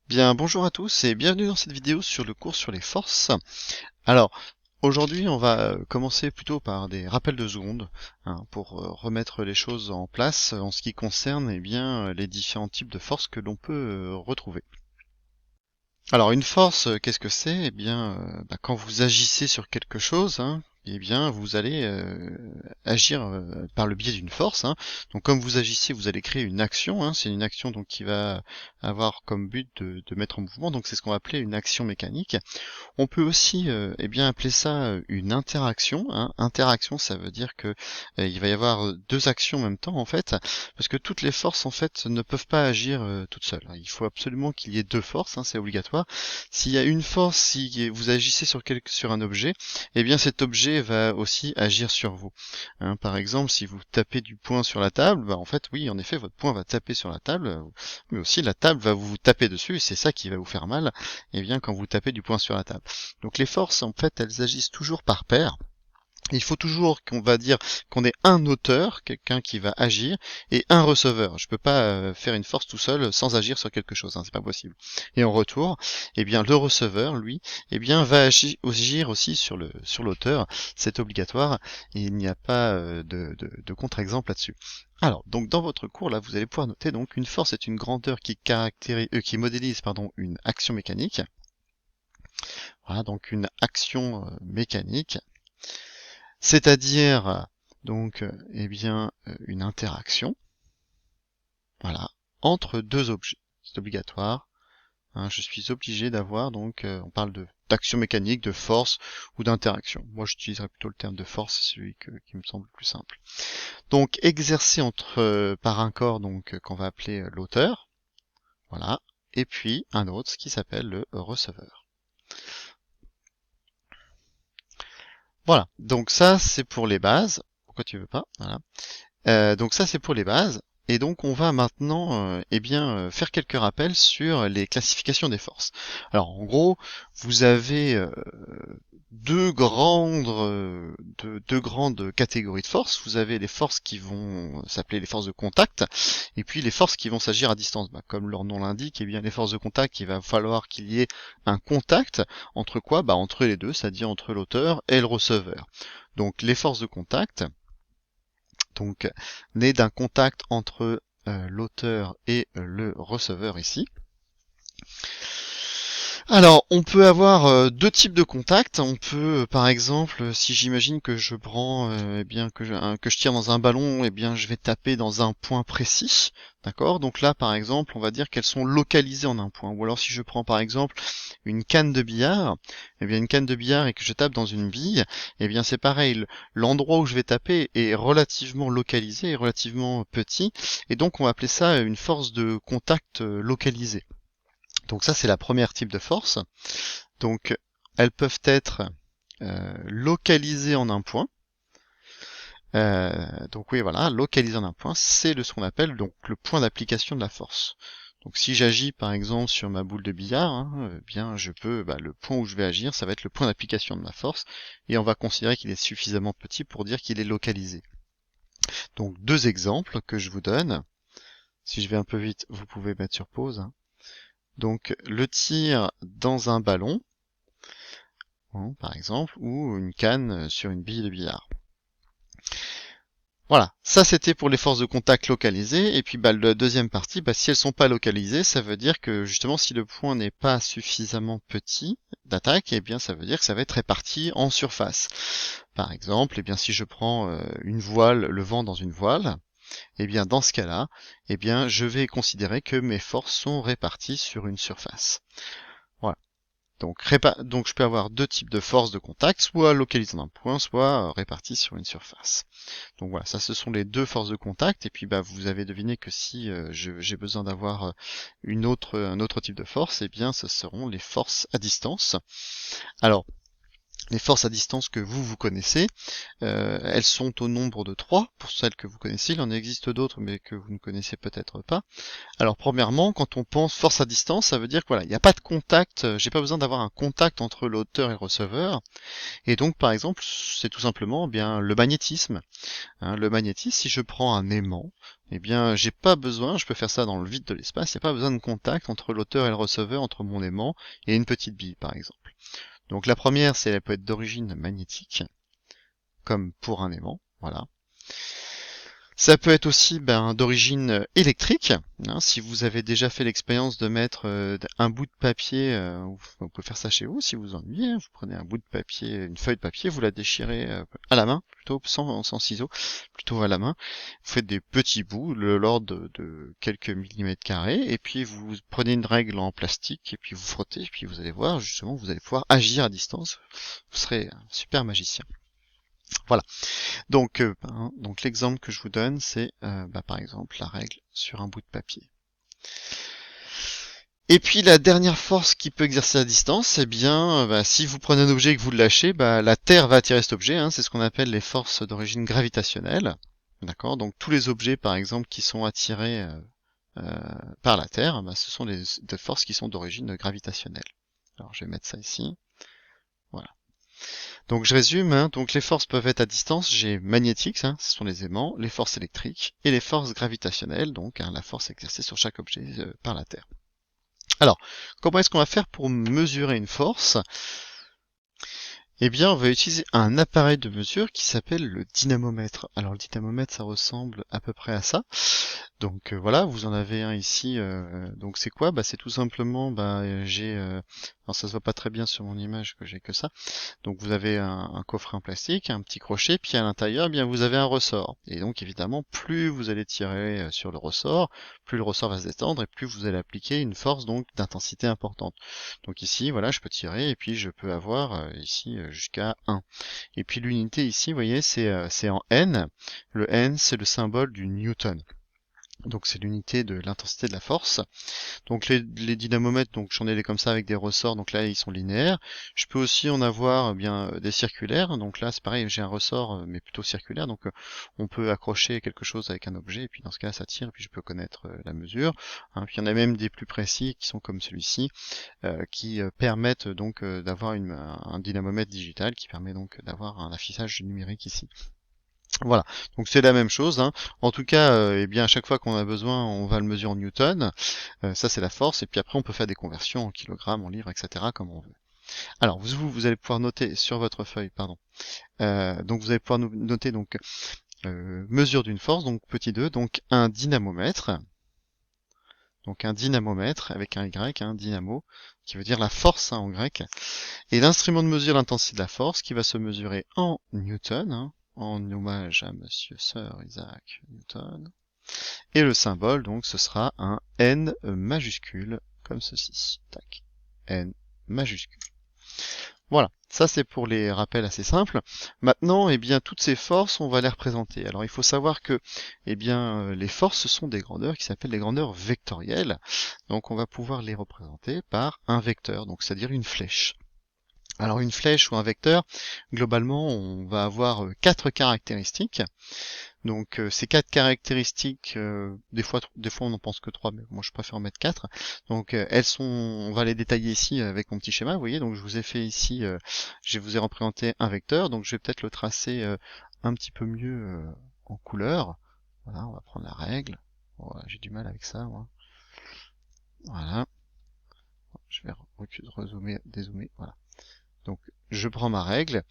Bien, bonjour à tous et bienvenue dans cette vidéo sur le cours sur les forces. Alors, aujourd'hui, on va commencer plutôt par des rappels de secondes, hein, pour remettre les choses en place en ce qui concerne les différents types de forces que l'on peut retrouver. Alors, une force, qu'est-ce que c'est? Quand vous agissez sur quelque chose, hein, vous allez agir par le biais d'une force, hein. Donc, comme vous agissez, vous allez créer une action, hein. C'est une action donc qui va avoir comme but de mettre en mouvement. Donc, c'est ce qu'on va appeler une action mécanique. On peut aussi appeler ça une interaction, hein. Interaction, ça veut dire que il va y avoir deux actions en même temps en fait, parce que toutes les forces en fait ne peuvent pas agir toutes seules. Il faut absolument qu'il y ait deux forces, hein, c'est obligatoire. S'il y a une force, si vous agissez sur un objet, eh bien cet objet va aussi agir sur vous. Hein, par exemple, si vous tapez du poing sur la table, bah, en fait oui, en effet, votre poing va taper sur la table, mais aussi la table va vous taper dessus, et c'est ça qui va vous faire mal. Et bien quand vous tapez du poing sur la table. Donc les forces, en fait, elles agissent toujours par paire. Il faut toujours qu'on va dire qu'on ait un auteur, quelqu'un qui va agir, et un receveur. Je peux pas faire une force tout seul sans agir sur quelque chose, hein, c'est pas possible. Et en retour, le receveur, lui, va agir aussi sur l'auteur. C'est obligatoire et il n'y a pas de contre-exemple là-dessus. Alors, donc dans votre cours là, vous allez pouvoir noter donc une force est une grandeur qui modélise une action mécanique. Voilà, donc une action mécanique, c'est-à-dire une interaction, voilà, entre deux objets. C'est obligatoire. Hein, je suis obligé d'avoir on parle de d'action mécanique, de force ou d'interaction. Moi, j'utiliserais plutôt le terme de force, c'est celui qui me semble le plus simple. Donc exercé par un corps qu'on va appeler l'auteur, voilà, et puis un autre qui s'appelle le receveur. Voilà, donc ça c'est pour les bases. Pourquoi tu veux pas? Voilà. Donc ça c'est pour les bases. Et donc on va maintenant faire quelques rappels sur les classifications des forces. Alors en gros, vous avez deux grandes catégories de forces. Vous avez les forces qui vont s'appeler les forces de contact, et puis les forces qui vont s'agir à distance. Comme leur nom l'indique, les forces de contact, il va falloir qu'il y ait un contact entre quoi? Entre les deux, c'est-à-dire entre l'auteur et le receveur. Donc les forces de contact, nées d'un contact entre l'auteur et le receveur ici. Alors, on peut avoir deux types de contacts. On peut, par exemple, si j'imagine que je prends, que je tire dans un ballon, je vais taper dans un point précis, d'accord. Donc là, par exemple, on va dire qu'elles sont localisées en un point. Ou alors, si je prends par exemple une canne de billard, une canne de billard et que je tape dans une bille, c'est pareil. L'endroit où je vais taper est relativement localisé, est relativement petit, et donc on va appeler ça une force de contact localisée. Donc ça, c'est la première type de force. Donc elles peuvent être localisées en un point. Donc oui, voilà, localisées en un point, c'est ce qu'on appelle donc le point d'application de la force. Donc si j'agis par exemple sur ma boule de billard, hein, je peux, le point où je vais agir, ça va être le point d'application de ma force, et on va considérer qu'il est suffisamment petit pour dire qu'il est localisé. Donc deux exemples que je vous donne. Si je vais un peu vite, vous pouvez mettre sur pause, hein. Donc le tir dans un ballon, hein, par exemple, ou une canne sur une bille de billard. Voilà, ça c'était pour les forces de contact localisées, et puis la deuxième partie, si elles sont pas localisées, ça veut dire que justement si le point n'est pas suffisamment petit d'attaque, ça veut dire que ça va être réparti en surface. Par exemple, si je prends une voile, le vent dans une voile, dans ce cas-là, je vais considérer que mes forces sont réparties sur une surface. Voilà. Donc je peux avoir deux types de forces de contact, soit localisées dans un point, soit réparties sur une surface. Donc voilà, ça ce sont les deux forces de contact, et puis vous avez deviné que si j'ai besoin d'avoir un autre type de force, ce seront les forces à distance. Alors, les forces à distance que vous connaissez, elles sont au nombre de 3, pour celles que vous connaissez, il en existe d'autres mais que vous ne connaissez peut-être pas. Alors premièrement, quand on pense force à distance, ça veut dire que voilà, il n'y a pas de contact, j'ai pas besoin d'avoir un contact entre l'auteur et le receveur, et donc par exemple, c'est tout simplement eh bien le magnétisme. Hein, le magnétisme, si je prends un aimant, eh bien j'ai pas besoin, je peux faire ça dans le vide de l'espace, il n'y a pas besoin de contact entre l'auteur et le receveur, entre mon aimant et une petite bille par exemple. Donc la première, c'est elle peut être d'origine magnétique, comme pour un aimant, voilà. Ça peut être aussi d'origine électrique. Hein, si vous avez déjà fait l'expérience de mettre un bout de papier, vous pouvez faire ça chez vous si vous ennuyez. Vous prenez un bout de papier, une feuille de papier, vous la déchirez à la main, plutôt sans ciseaux, plutôt à la main. Vous faites des petits bouts, l'ordre de quelques millimètres carrés, et puis vous prenez une règle en plastique, et puis vous frottez, et puis vous allez voir, justement, vous allez pouvoir agir à distance. Vous serez un super magicien. Voilà. Donc l'exemple que je vous donne, c'est par exemple la règle sur un bout de papier. Et puis la dernière force qui peut exercer à distance, eh bien, si vous prenez un objet et que vous le lâchez, la Terre va attirer cet objet. Hein, c'est ce qu'on appelle les forces d'origine gravitationnelle. D'accord. Donc tous les objets, par exemple, qui sont attirés par la Terre, ce sont des forces qui sont d'origine gravitationnelle. Alors je vais mettre ça ici. Voilà. Donc je résume, hein, donc les forces peuvent être à distance, j'ai magnétiques, hein, ce sont les aimants, les forces électriques, et les forces gravitationnelles, donc la force exercée sur chaque objet par la Terre. Alors, comment est-ce qu'on va faire pour mesurer une force? Eh bien, on va utiliser un appareil de mesure qui s'appelle le dynamomètre. Alors le dynamomètre, ça ressemble à peu près à ça. Donc voilà, vous en avez un ici. Donc c'est quoi? C'est tout simplement, j'ai, alors ça se voit pas très bien sur mon image que j'ai que ça. Donc vous avez un coffret en plastique, un petit crochet, puis à l'intérieur, eh bien vous avez un ressort. Et donc évidemment, plus vous allez tirer sur le ressort, plus le ressort va se détendre et plus vous allez appliquer une force donc d'intensité importante. Donc ici, voilà, je peux tirer et puis je peux avoir ici jusqu'à 1. Et puis l'unité ici, vous voyez, c'est en N. Le N, c'est le symbole du Newton. Donc c'est l'unité de l'intensité de la force. Donc les dynamomètres, donc j'en ai des comme ça avec des ressorts, donc là ils sont linéaires. Je peux aussi en avoir des circulaires, donc là c'est pareil, j'ai un ressort mais plutôt circulaire, donc on peut accrocher quelque chose avec un objet, et puis dans ce cas ça tire, et puis je peux connaître la mesure. Hein. Puis il y en a même des plus précis qui sont comme celui-ci, qui permettent donc d'avoir un dynamomètre digital, qui permet donc d'avoir un affichage numérique ici. Voilà, donc c'est la même chose. Hein. En tout cas, eh bien à chaque fois qu'on a besoin, on va le mesurer en newton. Ça c'est la force, et puis après on peut faire des conversions en kilogrammes, en livres, etc. comme on veut. Alors vous allez pouvoir noter sur votre feuille, pardon. Donc vous allez pouvoir noter donc mesure d'une force, donc petit 2, donc un dynamomètre. Donc un dynamomètre avec un Y, un dynamo, qui veut dire la force en grec. Et l'instrument de mesure l'intensité de la force qui va se mesurer en newton, hein, en hommage à Monsieur Sir Isaac Newton. Et le symbole, donc, ce sera un N majuscule, comme ceci. Tac. N majuscule. Voilà. Ça, c'est pour les rappels assez simples. Maintenant, eh bien, toutes ces forces, on va les représenter. Alors, il faut savoir que, eh bien, les forces, ce sont des grandeurs qui s'appellent des grandeurs vectorielles. Donc, on va pouvoir les représenter par un vecteur, donc c'est-à-dire une flèche. Alors une flèche ou un vecteur, globalement, on va avoir 4 caractéristiques. Donc ces 4 caractéristiques, des fois on n'en pense que 3, mais moi je préfère en mettre 4. Donc on va les détailler ici avec mon petit schéma, vous voyez. Donc je vous ai fait ici, je vous ai représenté un vecteur, donc je vais peut-être le tracer un petit peu mieux en couleur. Voilà, on va prendre la règle. Voilà, j'ai du mal avec ça, moi. Voilà. Je vais rezoomer, dézoomer, voilà. Donc je prends ma règle,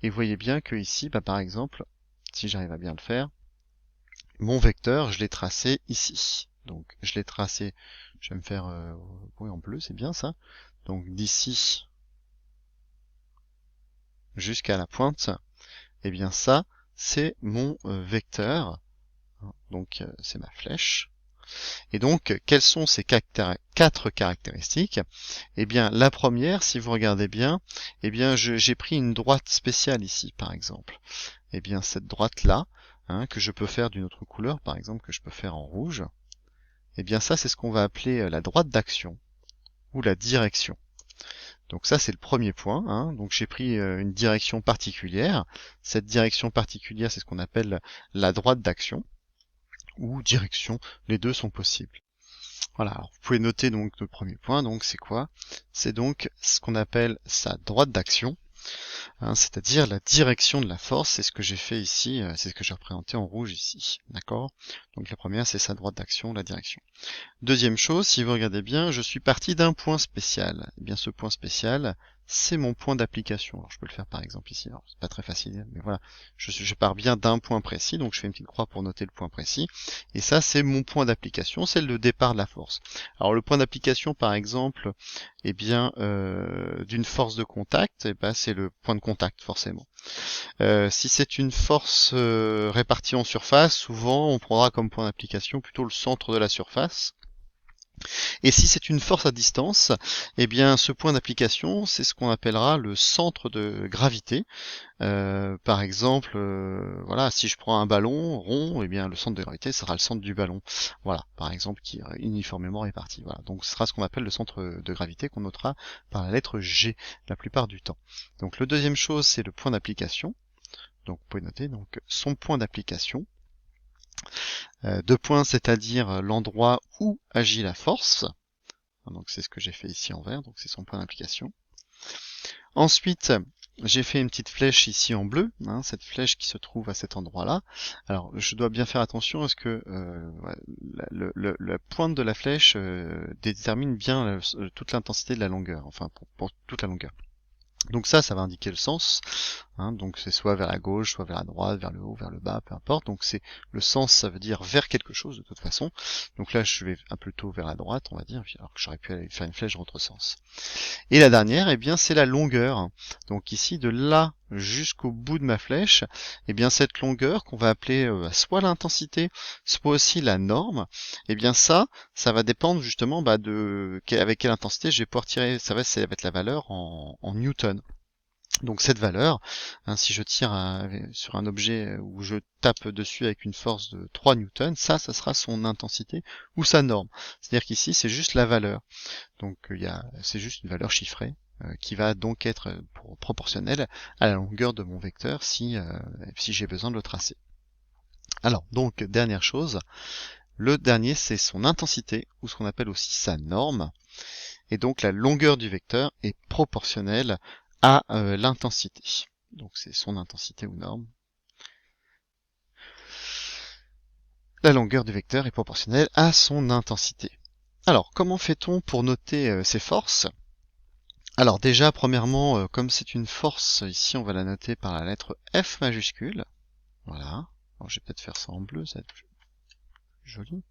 et vous voyez bien que ici, par exemple, si j'arrive à bien le faire, mon vecteur, je l'ai tracé ici. Donc je l'ai tracé, je vais me faire oui, en bleu, c'est bien ça. Donc d'ici jusqu'à la pointe, et bien ça, c'est mon vecteur. Donc c'est ma flèche. Et donc, quelles sont ces 4 caractéristiques? Eh bien, la première, si vous regardez bien, eh bien, j'ai pris une droite spéciale ici, par exemple. Eh bien, cette droite-là, hein, que je peux faire d'une autre couleur, par exemple, que je peux faire en rouge, eh bien, ça, c'est ce qu'on va appeler la droite d'action, ou la direction. Donc ça c'est le premier point, hein. Donc j'ai pris une direction particulière. Cette direction particulière, c'est ce qu'on appelle la droite d'action, ou direction, les deux sont possibles. Voilà, alors vous pouvez noter donc le premier point, donc c'est quoi? C'est donc ce qu'on appelle sa droite d'action, hein, c'est-à-dire la direction de la force. C'est ce que j'ai fait ici, c'est ce que j'ai représenté en rouge ici, d'accord? Donc la première c'est sa droite d'action, la direction. Deuxième chose, si vous regardez bien, je suis parti d'un point spécial. Eh bien ce point spécial, c'est mon point d'application. Alors je peux le faire par exemple ici, alors c'est pas très facile, mais voilà, je pars bien d'un point précis, donc je fais une petite croix pour noter le point précis, et ça c'est mon point d'application, c'est le départ de la force. Alors le point d'application par exemple, eh bien d'une force de contact, eh ben, c'est le point de contact forcément. Si c'est une force répartie en surface, souvent on prendra comme point d'application plutôt le centre de la surface. Et si c'est une force à distance, eh bien ce point d'application, c'est ce qu'on appellera le centre de gravité. Par exemple, voilà, si je prends un ballon rond, eh bien le centre de gravité sera le centre du ballon. Voilà, par exemple, qui est uniformément réparti. Voilà, donc ce sera ce qu'on appelle le centre de gravité qu'on notera par la lettre G la plupart du temps. Donc le deuxième chose, c'est le point d'application. Donc vous pouvez noter donc son point d'application. Deux points, c'est-à-dire l'endroit où agit la force. Donc c'est ce que j'ai fait ici en vert, donc c'est son point d'application. Ensuite, j'ai fait une petite flèche ici en bleu, hein, cette flèche qui se trouve à cet endroit-là. Alors je dois bien faire attention à ce que la pointe de la flèche détermine bien toute l'intensité de la longueur, enfin pour toute la longueur. Donc ça va indiquer le sens, hein, donc c'est soit vers la gauche, soit vers la droite, vers le haut, vers le bas, peu importe. Donc c'est le sens, ça veut dire vers quelque chose de toute façon. Donc là je vais un peu tôt vers la droite, on va dire, alors que j'aurais pu aller faire une flèche dans l'autre sens. Et la dernière, eh bien c'est la longueur. Donc ici de là jusqu'au bout de ma flèche, eh bien cette longueur qu'on va appeler soit l'intensité, soit aussi la norme, eh bien ça va dépendre justement de avec quelle intensité je vais pouvoir tirer. Ça va être la valeur en newton. Donc cette valeur, hein, si je tire sur un objet où je tape dessus avec une force de 3 newtons, ça sera son intensité ou sa norme. C'est-à-dire qu'ici c'est juste la valeur. Donc c'est juste une valeur chiffrée qui va donc être proportionnelle à la longueur de mon vecteur si j'ai besoin de le tracer. Alors donc dernière chose, le dernier c'est son intensité ou ce qu'on appelle aussi sa norme. Et donc la longueur du vecteur est proportionnelle à l'intensité. Donc c'est son intensité ou norme. La longueur du vecteur est proportionnelle à son intensité. Alors comment fait-on pour noter ces forces? Alors déjà premièrement, comme c'est une force, ici on va la noter par la lettre F majuscule. Voilà. Alors, je vais peut-être faire ça en bleu, ça va être plus joli.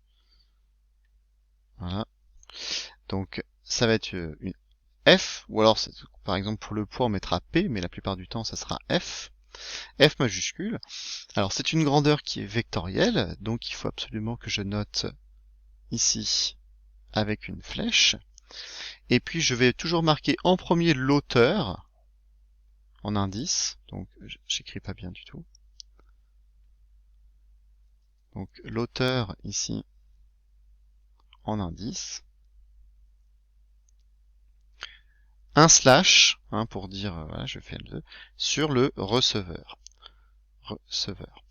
Voilà. Donc ça va être une F, ou alors par exemple pour le poids on mettra P, mais la plupart du temps ça sera F. F majuscule. Alors c'est une grandeur qui est vectorielle, donc il faut absolument que je note ici avec une flèche. Et puis je vais toujours marquer en premier l'auteur en indice, donc j'écris pas bien du tout. Donc l'auteur ici en indice. Un slash, hein, pour dire, voilà, je fais le sur le receveur. Receveur.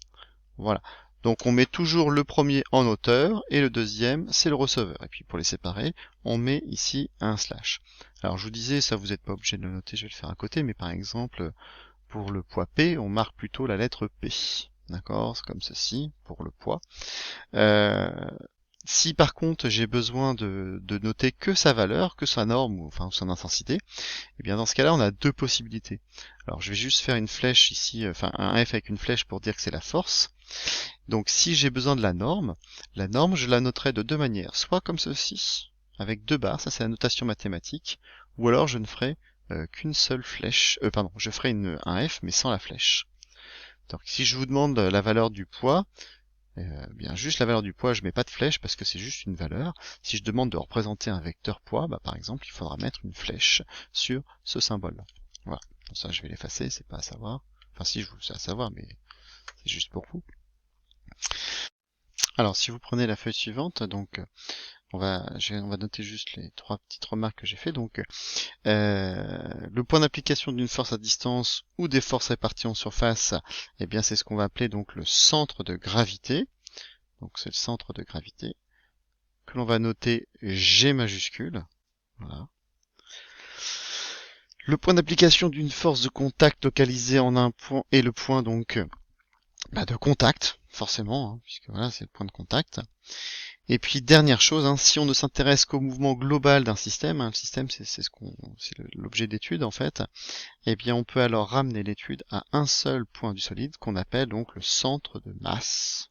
Voilà. Donc on met toujours le premier en auteur et le deuxième c'est le receveur. Et puis pour les séparer, on met ici un slash. Alors je vous disais, ça vous n'êtes pas obligé de le noter, je vais le faire à côté, mais par exemple pour le poids P, on marque plutôt la lettre P. D'accord, c'est comme ceci pour le poids. Si par contre j'ai besoin de noter que sa valeur, que sa norme, ou enfin son intensité, et bien dans ce cas-là on a deux possibilités. Alors je vais juste faire une flèche ici, enfin un F avec une flèche pour dire que c'est la force. Donc si j'ai besoin de la norme je la noterai de deux manières, soit comme ceci, avec deux barres, ça c'est la notation mathématique, ou alors je ne ferai qu'une seule flèche, je ferai un F mais sans la flèche. Donc si je vous demande la valeur du poids, bien juste la valeur du poids, je mets pas de flèche parce que c'est juste une valeur. Si je demande de représenter un vecteur poids, par exemple, il faudra mettre une flèche sur ce symbole-là. Voilà. Bon, ça, je vais l'effacer, c'est pas à savoir. Enfin, si, je vous sais à savoir, mais c'est juste pour vous. Alors, si vous prenez la feuille suivante, donc on va noter juste les 3 petites remarques que j'ai fait. Donc, le point d'application d'une force à distance ou des forces réparties en surface, eh bien, c'est ce qu'on va appeler donc le centre de gravité. Donc, c'est le centre de gravité que l'on va noter G majuscule. Voilà. Le point d'application d'une force de contact localisée en un point est le point donc de contact, forcément, puisque voilà, c'est le point de contact. Et puis dernière chose, si on ne s'intéresse qu'au mouvement global d'un système, le système c'est l'objet d'étude en fait, eh bien on peut alors ramener l'étude à un seul point du solide qu'on appelle donc le centre de masse,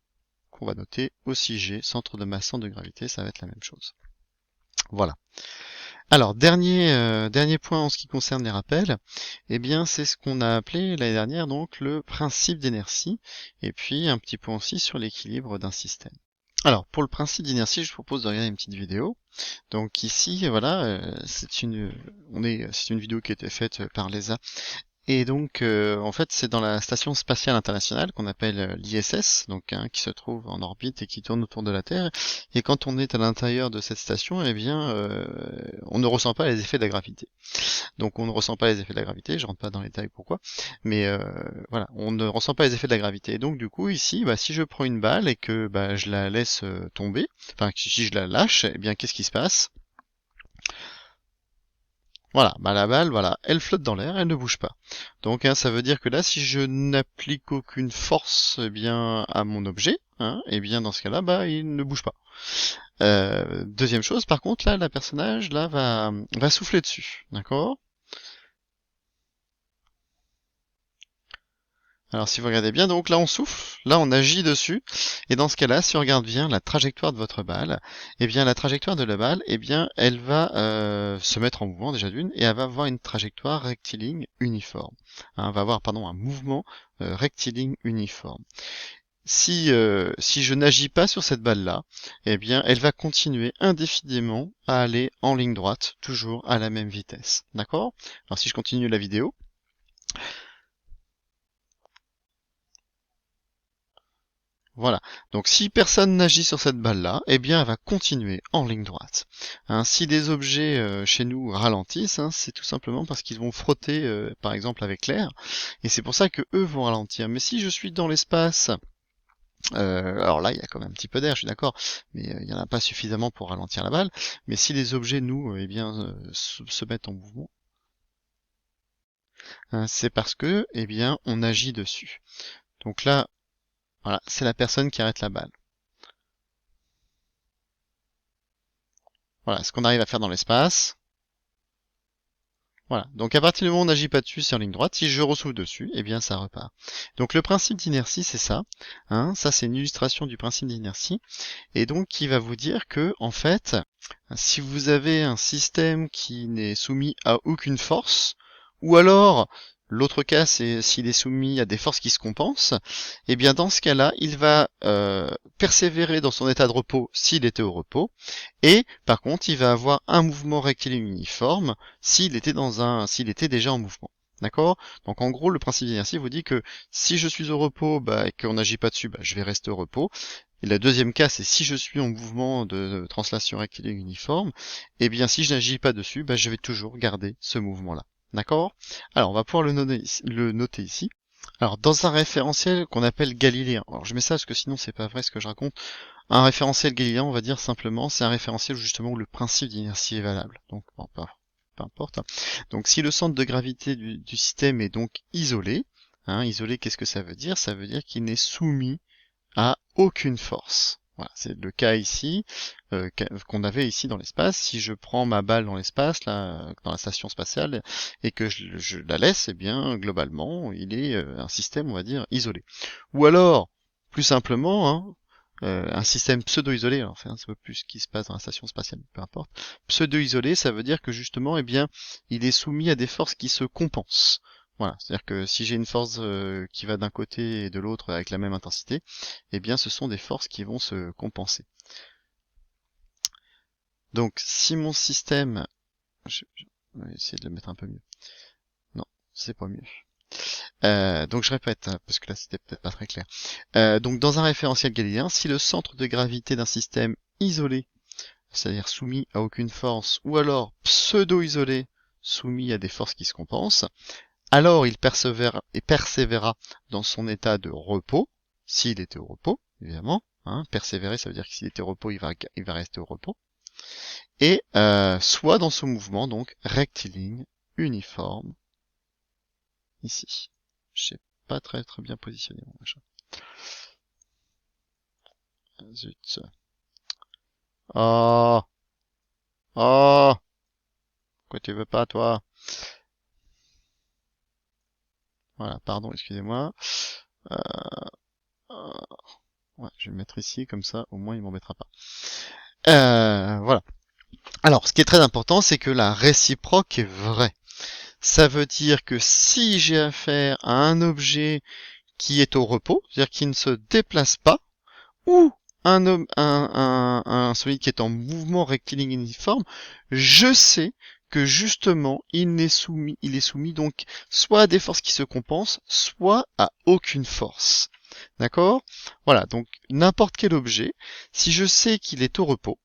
qu'on va noter aussi G, centre de masse, centre de gravité, ça va être la même chose. Voilà. Alors, dernier point en ce qui concerne les rappels, eh bien c'est ce qu'on a appelé l'année dernière donc le principe d'inertie, et puis un petit point aussi sur l'équilibre d'un système. Alors, pour le principe d'inertie, je vous propose de regarder une petite vidéo. Donc ici, voilà, c'est une vidéo qui a été faite par l'ESA. Et donc, en fait, c'est dans la station spatiale internationale qu'on appelle l'ISS, donc qui se trouve en orbite et qui tourne autour de la Terre. Et quand on est à l'intérieur de cette station, eh bien, on ne ressent pas les effets de la gravité. Donc, on ne ressent pas les effets de la gravité. Je rentre pas dans les détails pourquoi, mais voilà, on ne ressent pas les effets de la gravité. Et donc, du coup, ici, si je prends une balle et que je la laisse tomber, enfin, si je la lâche, eh bien, qu'est-ce qui se passe? Voilà, la balle, voilà, elle flotte dans l'air, elle ne bouge pas. Donc ça veut dire que là, si je n'applique aucune force bien à mon objet, et bien dans ce cas-là, il ne bouge pas. Deuxième chose, par contre, là, la personnage là va souffler dessus, d'accord? Alors si vous regardez bien, donc là on souffle, là on agit dessus, et dans ce cas-là, si on regarde bien la trajectoire de votre balle, eh bien la trajectoire de la balle, eh bien elle va se mettre en mouvement déjà d'une, et elle va avoir une trajectoire rectiligne uniforme. Elle va avoir un mouvement rectiligne uniforme. Si je n'agis pas sur cette balle-là, eh bien elle va continuer indéfiniment à aller en ligne droite, toujours à la même vitesse. D'accord? Alors si je continue la vidéo, voilà. Donc si personne n'agit sur cette balle-là, eh bien elle va continuer en ligne droite. Si des objets chez nous ralentissent, c'est tout simplement parce qu'ils vont frotter, par exemple, avec l'air, et c'est pour ça que eux vont ralentir. Mais si je suis dans l'espace, alors là il y a quand même un petit peu d'air, je suis d'accord, mais il n'y en a pas suffisamment pour ralentir la balle. Mais si les objets, nous, se mettent en mouvement, c'est parce que, on agit dessus. Donc là, voilà, c'est la personne qui arrête la balle. Voilà, ce qu'on arrive à faire dans l'espace. Voilà, donc à partir du moment où on n'agit pas dessus, c'est en ligne droite. Si je ressouffle dessus, eh bien ça repart. Donc le principe d'inertie, c'est ça. Ça, c'est une illustration du principe d'inertie. Et donc qui va vous dire que, en fait, si vous avez un système qui n'est soumis à aucune force, ou alors l'autre cas, c'est s'il est soumis à des forces qui se compensent, et bien dans ce cas-là, il va persévérer dans son état de repos s'il était au repos, et par contre, il va avoir un mouvement rectiligne uniforme s'il était déjà en mouvement. D'accord? Donc en gros, le principe d'inertie vous dit que si je suis au repos et qu'on n'agit pas dessus, je vais rester au repos. Et le deuxième cas, c'est si je suis en mouvement de translation rectiligne uniforme, et bien si je n'agis pas dessus, je vais toujours garder ce mouvement-là. D'accord? Alors on va pouvoir le noter ici. Alors dans un référentiel qu'on appelle galiléen, alors je mets ça parce que sinon c'est pas vrai ce que je raconte. Un référentiel galiléen, on va dire simplement, c'est un référentiel justement où le principe d'inertie est valable. Donc bon, peu importe. Donc si le centre de gravité du système est donc isolé, isolé, qu'est-ce que ça veut dire? Ça veut dire qu'il n'est soumis à aucune force. Voilà, c'est le cas ici qu'on avait ici dans l'espace. Si je prends ma balle dans l'espace, là, dans la station spatiale, et que je la laisse, eh bien globalement, il est un système, on va dire, isolé. Ou alors, plus simplement, un système pseudo-isolé, alors c'est un peu plus ce qui se passe dans la station spatiale, peu importe. Pseudo-isolé, ça veut dire que justement, il est soumis à des forces qui se compensent. Voilà, c'est-à-dire que si j'ai une force qui va d'un côté et de l'autre avec la même intensité, eh bien ce sont des forces qui vont se compenser. Donc si mon système... Je vais essayer de le mettre un peu mieux. Non, c'est pas mieux. Donc je répète, parce que là c'était peut-être pas très clair. Donc dans un référentiel galiléen, si le centre de gravité d'un système isolé c'est-à-dire soumis à aucune force, ou alors pseudo-isolé, soumis à des forces qui se compensent, alors il persévéra dans son état de repos, s'il était au repos, évidemment. Persévérer, ça veut dire que s'il était au repos, il va rester au repos. Et soit dans son mouvement, donc rectiligne, uniforme, ici. Je sais pas très bien positionné mon machin. Zut. Oh. Oh. Pourquoi tu veux pas, toi? Voilà, pardon, excusez-moi. Euh, ouais, je vais me mettre ici, comme ça, au moins il m'embêtera pas. Voilà. Alors, ce qui est très important, c'est que la réciproque est vraie. Ça veut dire que si j'ai affaire à un objet qui est au repos, c'est-à-dire qui ne se déplace pas, ou un solide qui est en mouvement rectiligne uniforme, je sais que justement il est soumis donc soit à des forces qui se compensent, soit à aucune force. D'accord? Voilà, donc n'importe quel objet, si je sais qu'il est au repos,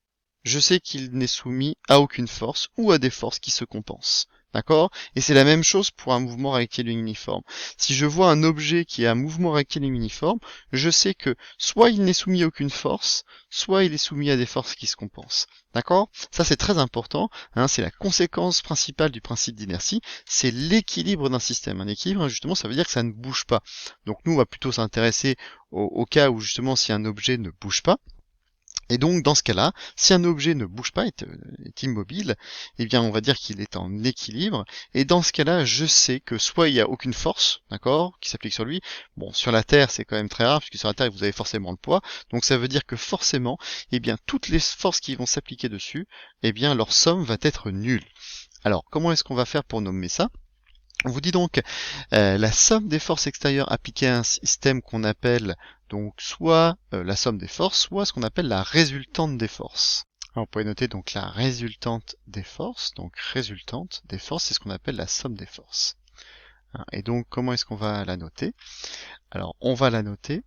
je sais qu'il n'est soumis à aucune force ou à des forces qui se compensent. D'accord? Et c'est la même chose pour un mouvement rectiligne uniforme. Si je vois un objet qui est un mouvement rectiligne uniforme, je sais que soit il n'est soumis à aucune force, soit il est soumis à des forces qui se compensent. D'accord? Ça c'est très important, c'est la conséquence principale du principe d'inertie, c'est l'équilibre d'un système. Un équilibre, justement, ça veut dire que ça ne bouge pas. Donc nous, on va plutôt s'intéresser au cas où justement si un objet ne bouge pas. Et donc, dans ce cas-là, si un objet ne bouge pas, est immobile, eh bien, on va dire qu'il est en équilibre. Et dans ce cas-là, je sais que soit il n'y a aucune force, d'accord, qui s'applique sur lui. Bon, sur la Terre, c'est quand même très rare, puisque sur la Terre, vous avez forcément le poids. Donc, ça veut dire que forcément, eh bien, toutes les forces qui vont s'appliquer dessus, eh bien, leur somme va être nulle. Alors, comment est-ce qu'on va faire pour nommer ça? On vous dit donc la somme des forces extérieures appliquées à un système qu'on appelle donc soit la somme des forces, soit ce qu'on appelle la résultante des forces. Alors, vous pouvez noter donc la résultante des forces, c'est ce qu'on appelle la somme des forces. Et donc comment est-ce qu'on va la noter? Alors on va la noter,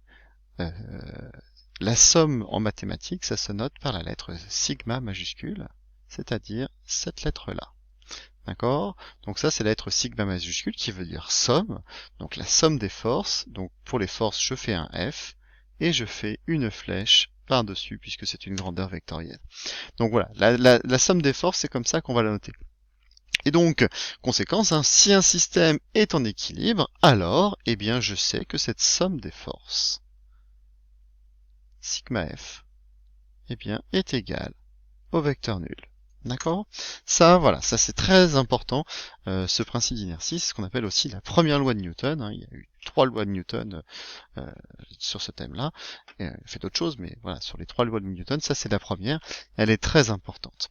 la somme en mathématiques, ça se note par la lettre sigma majuscule, c'est-à-dire cette lettre-là. D'accord? Donc ça, c'est la lettre sigma majuscule qui veut dire somme. Donc la somme des forces. Donc pour les forces, je fais un F et je fais une flèche par-dessus puisque c'est une grandeur vectorielle. Donc voilà, la somme des forces, c'est comme ça qu'on va la noter. Et donc, conséquence, si un système est en équilibre, alors, eh bien, je sais que cette somme des forces, sigma F, eh bien, est égale au vecteur nul. D'accord? Ça, voilà, ça c'est très important, ce principe d'inertie, c'est ce qu'on appelle aussi la première loi de Newton. Il y a eu 3 lois de Newton sur ce thème-là. Il fait d'autres choses, mais voilà, sur les 3 lois de Newton, ça c'est la première. Elle est très importante.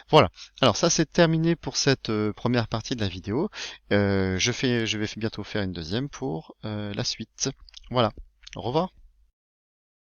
Voilà. Alors ça c'est terminé pour cette première partie de la vidéo. Je vais bientôt faire une deuxième pour la suite. Voilà. Au revoir.